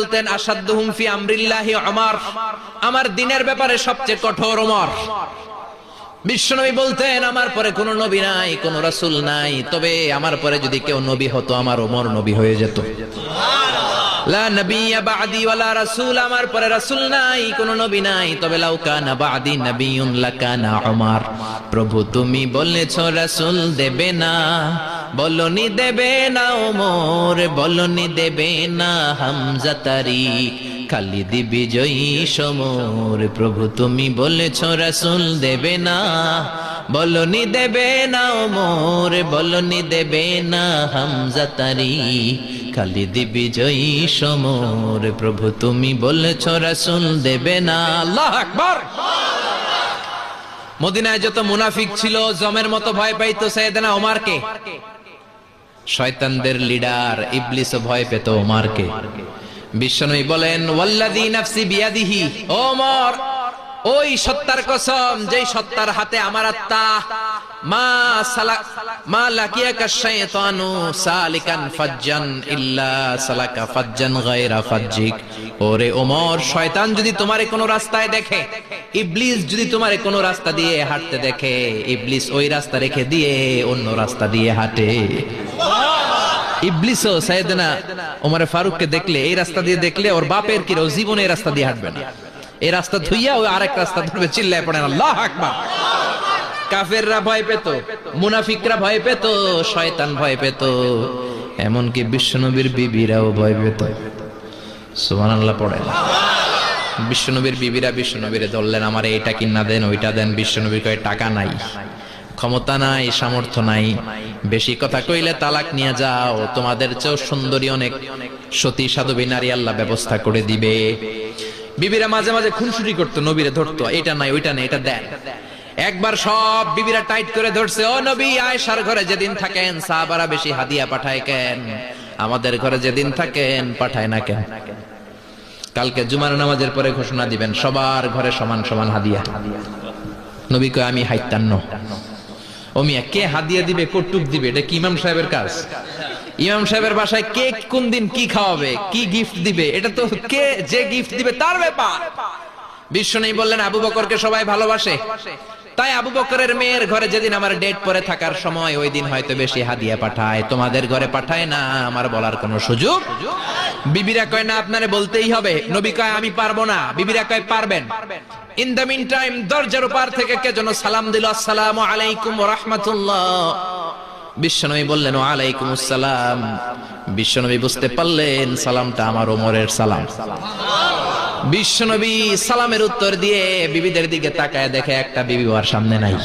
বলতেন আসাদ্দুহুম ফি আমরিল্লাহি ওমর, আমার দ্বীনের ব্যাপারে সবচেয়ে কঠোর ওমর। বিশ্বনবী বলতেন আমার পরে কোনো নবী নাই, কোনো রাসূল নাই, তবে আমার পরে যদি কেউ নবী হতো আমার ওমর নবী হয়ে যেত। লা নবিয়্যা বা'দি ওয়ালা রাসূল, আমার পরে রাসূল নাই, কোনো নবী নাই, তবে লাউ কানা বা'দি নবিয়্যুন লাকানা ওমর। প্রভু তুমি বলেছো রাসূল দেবে না, বলনি দেবে না ওমর, বলনি দেবে না হামজা তারিক, খালিদ বিজয়ী সমর। প্রভু তুমি বলেছো রাসূল দেবে না, বলনি দেবে না ওমর, বলনি দেবে না হামজা তারিক, খালিদ বিজয়ী সমর। প্রভু তুমি বলেছো রাসূল দেবে না। আল্লাহু আকবার। মদিনায় যত মুনাফিক ছিল জমের মতো ভয় পাইতো সাইয়েদনা ওমরকে। শয়তানদের লিডার ইবলিসও ভয় পেত ওমরকে। বিশ্বনবী বলেন ওয়াল্লাযী নাফসি বিয়াদিহি, ওমর ওই সত্তার কসম যেই সত্তার হাতে আমার আত্মা, মা লাকিয়াকা শাইতানু সালিকান ফাজ্জান ইল্লা সালাকা ফাজ্জান গায়রা ফাজ্জিক। ওরে ওমর, শয়তান যদি তোমারে কোনো রাস্তায় দেখে, ইবলিস যদি তোমারে কোনো রাস্তা দিয়ে হাঁটতে দেখে, ইবলিস ওই রাস্তা রেখে দিয়ে অন্য রাস্তা দিয়ে হাঁটে। ইবলিসও সাইয়েদনা ওমর ফারুককে দেখলে, এই রাস্তা দিয়ে দেখলে ওর বাপের কি জীবনে এই রাস্তা দিয়ে হাঁটবে না, এই রাস্তা ধুইয়া ওই আরেক রাস্তা ধরবে। চিল্লায় পড়েন আল্লাহু আকবার। কাফেররা ভয় পেত, মুনাফিকরা ভয় পেত, শয়তান ভয় পেত, এমনকি বিশ্বনবীর বিবিরাও ভয় পেত। সুবহানাল্লাহ পড়েন। বিশ্বনবীর বিবিরা বিশ্বনবীরে ধরলেন, আমার এইটা কিনা দেন, ওইটা দেন। বিশ্বনবী কয় টাকা নাই, ক্ষমতা নাই, সামর্থ্য নাই, বেশি কথা কইলে তালাক নিয়ে যাও, তোমাদের চেয়েও সুন্দরী অনেক সতী সাধবী নারী আল্লাহ ব্যবস্থা করে দিবে। বিবিরা মাঝে মাঝে খুনসুটি করতো, নবীরে ধরতো, এটা নাই ওইটা নাই, এটা দেন। একবার সব বিবিরা টাইট করে ধরছে, ও নবী আয়েশার ঘরে যেদিন থাকেন সাহাবারা বেশি হাদিয়া পাঠায় কেন, আমাদের ঘরে যেদিন থাকেন পাঠায় না কেন? কালকে জুমার নামাজের পরে ঘোষণা দিবেন সবার ঘরে সমান সমান হাদিয়া। নবী কয় আমি হাইতান্ন। ও মিয়া, কে হাদিয়া দিবে, কটুক দিবে, এটা কি ইমাম সাহেবের কাজ? ইমাম সাহেবের বাসায় কে কোন দিন কি খাওয়াবে, কি গিফট দিবে, এটা তো কে যে গিফট দিবে তার ব্যাপার। বিশ্বনবী বললেন আবু বকরকে সবাই ভালোবাসে, তাই আবু বকরের মেয়ের ঘরে যেদিন আমার ডেট পরে থাকার সময়, ওই দিন হয়তো বেশি হাদিয়া পাঠায়, তোমাদের ঘরে পাঠায় না। আমার বলার কোনো সুযোগ? বিবিরা কয় না, আপনারে বলতেই হবে। নবী কয় আমি পারবো না। বিবিরা কয় পারবেন। ইন দ্য মিন টাইম দরজার উপর থেকে কে যেন সালাম দিল, আসসালামু আলাইকুম ওয়া রাহমাতুল্লাহ। বিশ্বনবী বললেন ওয়া আলাইকুমুস সালাম। বিশ্বনবী বুঝতে পারলেন সালামটা আমার ওমরের সালাম। বিশ্বনবী সালামের উত্তর দিয়ে বিবিদের দিকে তাকায়, দেখে একটা বিবি ওর সামনে নাই,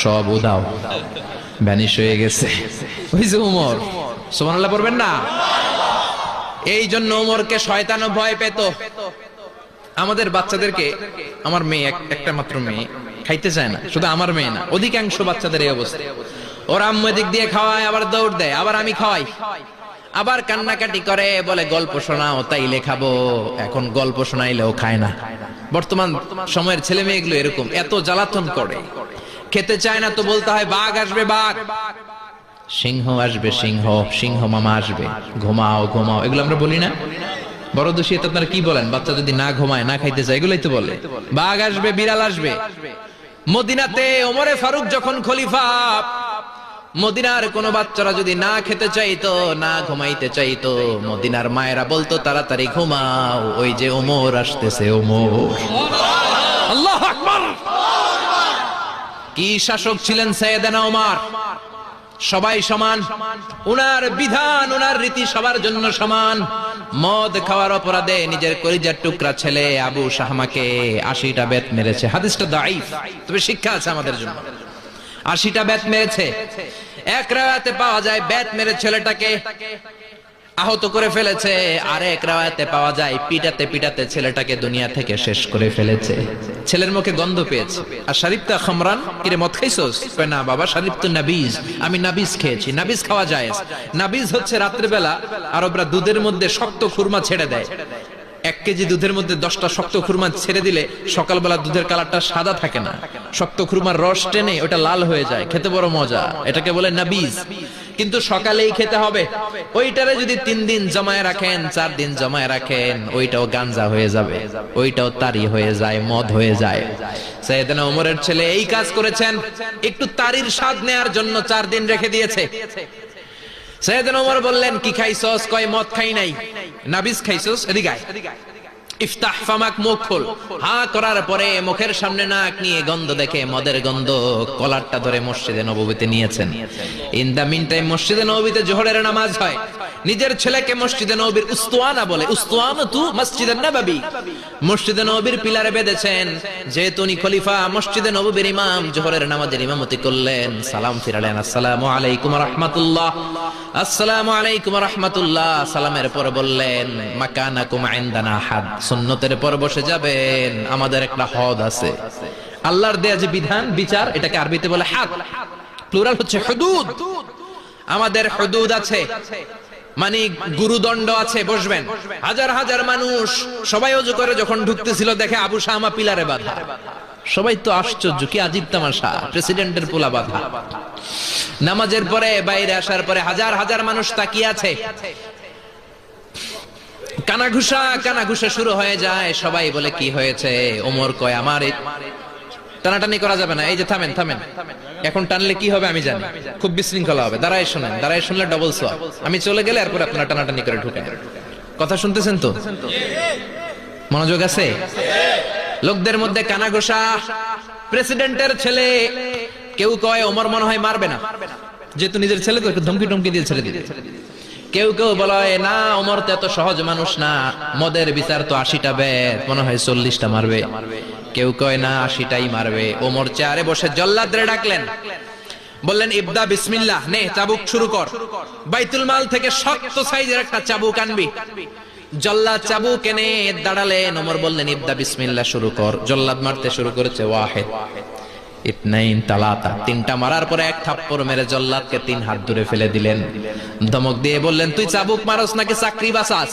সব উদাও, ভ্যানিশ হয়ে গেছে। ওই যে ওমর। সুবহানাল্লাহ পড়বেন না? এই জন্য ওমরকে শয়তানও ভয় পেত। আমাদের বাচ্চাদেরকে, আমার মেয়ে একটা মাত্র মেয়ে, খাইতে চায় না। শুধু আমার মেয়ে না, অধিকাংশ বাচ্চাদের এই অবস্থা। ওর আম্মু দিক দিয়ে খাওয়ায়, আবার দৌড় দেয়, আবার আমি খাওয়াই, আবার কান্নাকাটি করে, বলে গল্প শোনাও, তাইলে খাবো। এখন গল্প শোনাইলেও খায় না। বর্তমান সময়ের ছেলে মেয়েগুলো এরকম, এত জ্বালাতন করে, খেতে চায় না তো বলতে হয় বাঘ আসবে, বাঘ, সিংহ আসবে, সিংহ, সিংহ মামা আসবে, ঘুমাও ঘুমাও, এগুলো আমরা বলি না? বড় দোষী তো আপনারা কি বলেন? বাচ্চা যদি না ঘুমায়, না খাইতে চায়, এগুলোই তো বলে। বাঘ আসবে, বিড়াল আসবে। মদিনাতে ওমরে ফারুক যখন খলিফা, মদিনার কোন বাচ্চারা যদি না খেতে চাইতো, না ঘুমাইতে চাইতো, মদিনার মায়েরা বলতো তাড়াতাড়ি ঘুমাও, ওই যে ওমর আসতেছে, ওমর। আল্লাহু আকবার। কি শাসক ছিলেন সাইয়েদনা ওমর! সবাই সমান, উনার বিধান, উনার রীতি সবার জন্য সমান। মদ খাওয়ার অপরাধে নিজের কলিজার টুকরা ছেলে আবু শাহমাকে 80টা বেত মেরেছে। হাদিসটা দাঈফ, তবে শিক্ষা আছে আমাদের জন্য। 80টা বেত মেরেছে। এক রাওয়ায়াতে পাওয়া যায় বেত মেরে ছেলেটাকে আহত করে ফেলেছে, আর এক রাওয়ায়াতে পাওয়া যায় পিটাতে পিটাতে ছেলেটাকে দুনিয়া থেকে শেষ করে ফেলেছে। ছেলের মুখে গন্ধ পেয়েছে। আর শরীফতা খামরান, কিরে মদ খাইছস? কয় না বাবা, শরীফতু নাবিজ, আমি নাবিজ খেয়েছি। নাবিজ খাওয়া যায়। নাবিজ হচ্ছে রাত্রিবেলা আরবরা দুধের মধ্যে শক্ত খুরমা ছেড়ে দেয়। 1 কেজি দুধের মধ্যে 10টা শক্ত খুরমা ছেড়ে দিলে সকালবেলা দুধের কালারটা সাদা থাকে না, শক্ত খুরমার রস টেনে ওটা লাল হয়ে যায়, খেতে বড় মজা। এটাকে বলে নাবিজ। কিন্তু সকালেই খেতে হবে। ওইটারে যদি 3 দিন জমায় রাখেন, 4 দিন জমায় রাখেন, ওইটাও গাঞ্জা হয়ে যাবে, ওইটাও তারি হয়ে যায়, মদ হয়ে যায়। সাইয়েদনা ওমরের ছেলে এই কাজ করেছেন, একটু তারির স্বাদ নেয়ার জন্য 4 দিন রেখে দিয়েছে। সাইয়েদনা ওমর বললেন, কি খাইছস? কয় মদ খাই নাই। নাবিজ খাইছস? এদিকে আয়। ইফতাহ ফামাক, মুখ খোল। হা করার পরে মুখের সামনে নাক নিয়ে গন্ধ দেখে, মদের গন্ধ, কলারটা ধরে মসজিদে নববীতে নিয়েছেন। ইন দা মিন টাইম মসজিদে নববীতে জোহরের নামাজ হয়। নিজের ছেলেকে মসজিদে নববীর উস্তুয়ানা বলে, উস্তুয়ানাতু মসজিদুন নববী, মসজিদে নববীর পিলারে বেঁধেছেন। যেহেতু উনি খলিফা, মসজিদে নববীর ইমাম, জোহরের নামাজের ইমামতি করলেন। সালাম ফিরালেন, আসসালামু আলাইকুম ওয়া রাহমাতুল্লাহ, আসসালামু আলাইকুম ওয়া রাহমাতুল্লাহ। সালামের পর বললেন, মাকানাকুম ইনদানা হাদ, সুন্নতের পর বসে যাবেন, আমাদের একটা হদ আছে। আল্লাহর দেয়া যে বিধান, বিচার, এটাকে আরবিতে বলে হাদ, প্লুরাল হচ্ছে হুদুদ। আমাদের হুদুদ আছে, মানে গুরুদণ্ড আছে, বসবেন। হাজার হাজার মানুষ সবাই ওযু করে যখন ঢুকতেছিল, দেখে আবু শামা পিলারে বাঁধা। সবাই তো আশ্চর্য, কি আজীব তামাশা, প্রেসিডেন্টের পোলা বাঁধা। নামাজের পরে বাইরে আসার পরে হাজার হাজার মানুষ তাকিয়ে আছে। কানাঘুষা শুরু হয়ে যায়। সবাই বলে, কি হয়েছে? ওমর কয়, আমার টানাটানি করা যাবে না। এই যে থামেন, এখন টানলে কি হবে আমি জানি, খুব বিশৃঙ্খলা হবে। দাঁড়ায় শোনেন, দাঁড়ায় শুনলে ডবল সোয়াব। আমি চলে গেলে এরপর আপনারা টানাটানি করে ঢুকেন। কথা শুনতেছেন তো? মনোযোগ আছে? লোকদের মধ্যে কানাঘুষা। প্রেসিডেন্টের ছেলে, কেউ কয় ওমর মনে হয় মারবে না, যেহেতু নিজের ছেলে তো একটু ধমকি টমকি দিয়ে ছেড়ে দিবে। কেউ বলে, না ওমর তো এত সহজ মানুষ না, মদের বিচার তো 80টা বেদ, মনে হয় 40টা মারবে। কেউ কয় না, 80টাই মারবে। ওমর চেয়ারে বসে জল্লাদরে ডাকলেন, বললেন, ইবদা বিসমিল্লাহ, নে চাবুক শুরু কর। বাইতুল মাল থেকে শক্ত সাইজের একটা চাবুক আনবি। জল্লাদ চাবুক এনে দাঁড়ালেন। ওমর বললেন, ইবদা বিসমিল্লাহ, শুরু কর। জল্লাদ মারতে শুরু করেছে। ওয়াহিদ, ইতনাইন, তালাতা, 3টা মারার পরে এক থাপ্পড় মেরে জল্লাদকে 3 হাত দূরে ফেলে দিলেন। ধমক দিয়ে বললেন, তুই চাবুক মারস নাকি চাকরি বাঁচাস?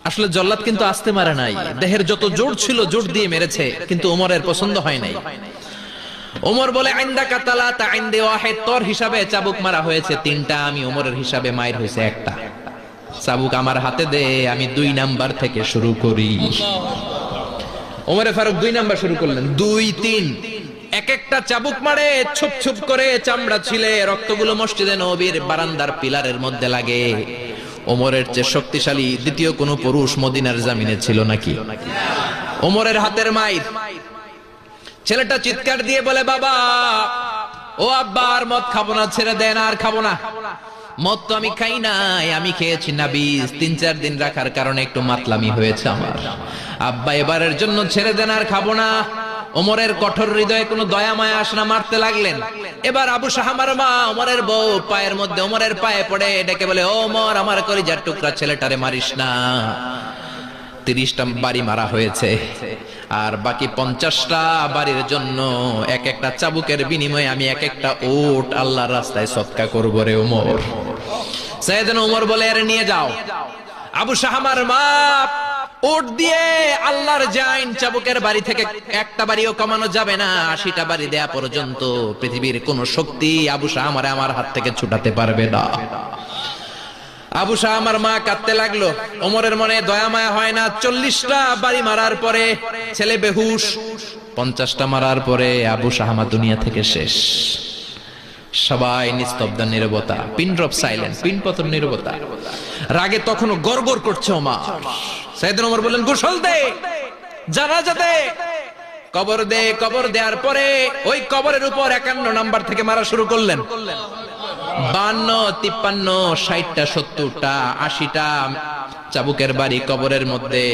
আসলে জল্লাদ কিন্তু আস্তে মারে নাই, দেহের যত জোর ছিল জোর দিয়ে মেরেছে, কিন্তু ওমরের পছন্দ হয় নাই। ওমর বলে, আইন্দাকা তালাতা আইন্দে ওয়াহিদ, তোর হিসাবে চাবুক মারা হয়েছে 3টা, আমি ওমরের হিসাবে মাইর হয়েছে 1টা। চাবুক আমার হাতে দে, আমি 2 নাম্বার থেকে শুরু করি। ওমরে ফারুক 2 নাম্বার শুরু করলেন। 2, 3, এক একটা চাবুক মারে, ছুপ ছুপ করে চামড়া ছিলে, রক্তগুলো মসজিদে নববীর বারান্দার পিলারের মধ্যে লাগে। ওমরের চেয়ে শক্তিশালী দ্বিতীয় কোন পুরুষ মদিনার জমিনে ছিল নাকি? ওমরের হাতের মাইর। ছেলেটা চিৎকার দিয়ে বলে, বাবা, ও আব্বা, আর মদ খাবো না, ছেড়ে দেন, আর খাবো না। মদ তো আমি খাই নাই, আমি খেয়েছি নাবিজ, 3-4 দিন রাখার কারণে একটু মাতলামি হয়েছে আমার। আব্বা, এবারের জন্য ছেড়ে দেন, আর খাবো না। ওমরের কঠোর হৃদয়ে কোনো দয়া মায়া আসে না, মারতে লাগলেন। এবার আবু শাহামার মা, ওমরের বউ, পায়ের মধ্যে ওমরের পায়ে পড়ে ডেকে বলে, ওমর, আমার কলিজার টুকরা ছেলেটারে মারিস না। 30টা বাড়ি মারা হয়েছে, আর বাকি 50টা বাড়ির জন্য এক একটা চাবুকের বিনিময়ে আমি এক একটা ওট আল্লাহর রাস্তায় সদকা করব রে ওমর। সাইয়েদনা ওমর বলে, এর নিয়ে যাও। আবু শাহামার মা ওট দিয়ে আল্লাহর জাইন, চাবুকের বাড়ি থেকে একটা বাড়িও কমানো যাবে না, 80টা বাড়ি দেয়া পর্যন্ত পৃথিবীর কোন শক্তি আবু শাহামারে আমার হাত থেকে ছুটাতে পারবে না। আবু শাহামার মা কাঁদতে লাগলো। ওমরের মনে দয়া মায়া হয় না। 40টা বাড়ি মারার পরে ছেলে বেহুশ, 50টা মারার পরে আবু শাহামা দুনিয়া থেকে শেষ। সবাই নিস্তব্ধ, নীরবতা, পিন ড্রপ সাইলেন্স, পিন পতন নীরবতা। রাগে তখনও গড়গড় করছে ওমর। সাইয়েদনা ওমর বললেন, গোসল দে, জানাজা দে, কবর দে। কবর দেওয়ার পরে ওই কবরের উপর 51 নাম্বার থেকে মারা শুরু করলেন। 52, 53, 60টা, 70টা, 80টা চাবুকের বাড়ি কবরের মধ্যে,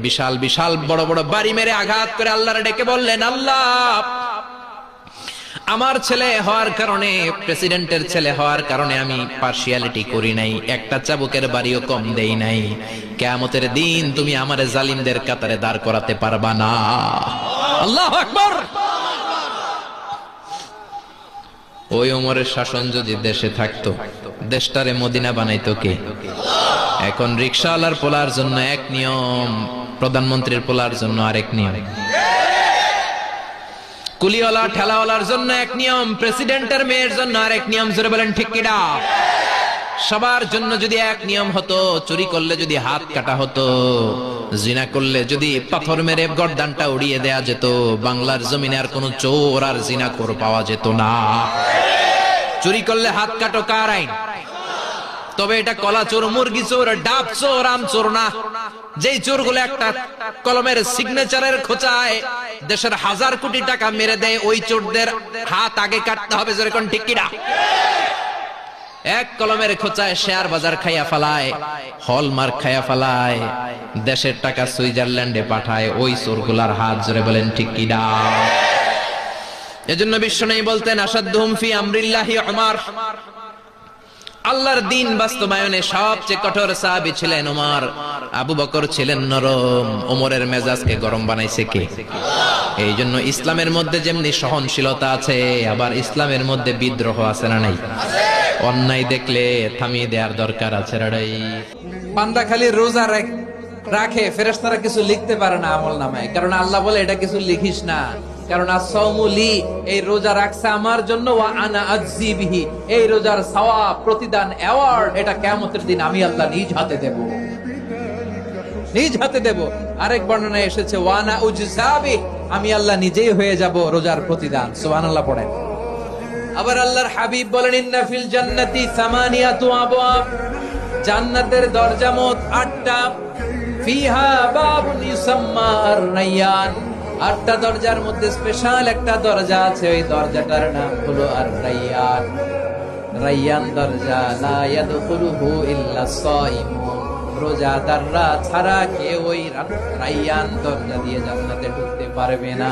বিশাল বিশাল বড় বড় বাড়ি মেরে আঘাত করে আল্লাহরে ডেকে বললেন, আল্লাহ, আমার ছেলে হওয়ার কারণে, প্রেসিডেন্টের ছেলে হওয়ার কারণে আমি পার্সিয়ালিটি করি নাই, একটা চাবুকের বাড়িও কম দেই নাই। কিয়ামতের দিন তুমি আমারে জালিমদের কাতারে দাঁড় করাতে পারবা না। আল্লাহু আকবার। ওই ওমরের শাসন যদি দেশে থাকতো, দেশটারে মদিনা বানাইতো কে? এখন রিকশাওয়ালার পোলার জন্য এক নিয়ম, প্রধানমন্ত্রীর পোলার জন্য আরেক নিয়ম। কুলিওয়ালা ঠেলাওয়ালার জন্য এক নিয়ম, প্রেসিডেন্টের মেয়ের জন্য আরেক নিয়ম। জোরে বলেন ঠিক কিনা? সবার জন্য যদি এক নিয়ম হতো, চুরি করলে যদি হাত কাটা হতো, জিনা করলে যদি পাথর মেরে গর্দানটা উড়িয়ে দেয়া যেত, বাংলার জমিনে আর কোনো চোর আর জিনাখোর পাওয়া যেত না। চুরি করলে হাত কাটো কার আইন? তবে এটা কলা চোর, মুরগি চোর, ডাব চোর, আম চোর না। যেই চোরগুলো একটা কলমের সিগনেচারের খোঁচায় দেশের 1000 কোটি টাকা মেরে দেয়, ওই চোরদের হাত আগে কাটতে হবে। যেরকম ঠিক কিনা? এক কলমের খোঁচায় শেয়ার বাজার খাইয়া ফেলায়, হলমার্ক খাইয়া ফেলায়, দেশের টাকা সুইজারল্যান্ডে পাঠায়, ওই চোরগুলার হাত। জোরে বলেন ঠিক কিনা? এজন্য বিশ্বনবী বলতেন, আসাদুহুম ফি আমরিল্লাহি উমর। আল্লাহর দ্বীন বাস্তবায়নে সবচেয়ে কঠোর সাহাবী ছিলেন ওমর। আবু বকর ছিলেন নরম, ওমরের মেজাজকে গরম বানাইছে কে? এই জন্য ইসলামের মধ্যে যেমনি সহনশীলতা আছে, আবার ইসলামের মধ্যে বিদ্রোহ আছে না নাই? অন্যায় দেখলে থামিয়ে দেওয়ার দরকার আছে। বান্দা খালি রোজা রাখে, ফেরেশতারা কিছু লিখতে পারে না আমল নামায়, কারণ আল্লাহ বলে এটা কিছু লিখিস না, কারণ as-সাওমুলি, এই রোজা রাখছে আমার জন্য, ওয়া আনা আজজি বিহি, এই রোজার সওয়াব, প্রতিদান, অ্যাওয়ার্ড এটা কিয়ামতের দিন আমি আল্লাহ নিজ হাতে দেব, নিজ হাতে দেব। আরেক বর্ণনায় এসেছে ওয়া আনা উজজাবি, আমি আল্লাহ নিজেই হয়ে যাব রোজার প্রতিদান। সুবহানাল্লাহ পড়েন। আবার আল্লাহর হাবিব বলেন, ইন্না ফিল জান্নাতি সামানিয়াতু আবওয়াব, জান্নাতের দরজা মোট 8টা, ফিহা বাবুন ইউসাম্মা আর-রায়্যান, 8টা দরজার মধ্যে স্পেশাল একটা দরজা আছে, ওই দরজাটার নাম হলো আর-রায়্যান। রায়্যান দরজা, লা ইয়াদখুলুহু ইল্লা সাইমুন, রোজাদাররা ছাড়া কেউ ওই রায়্যান দরজা দিয়ে জান্নাতে ঢুকতে পারবে না।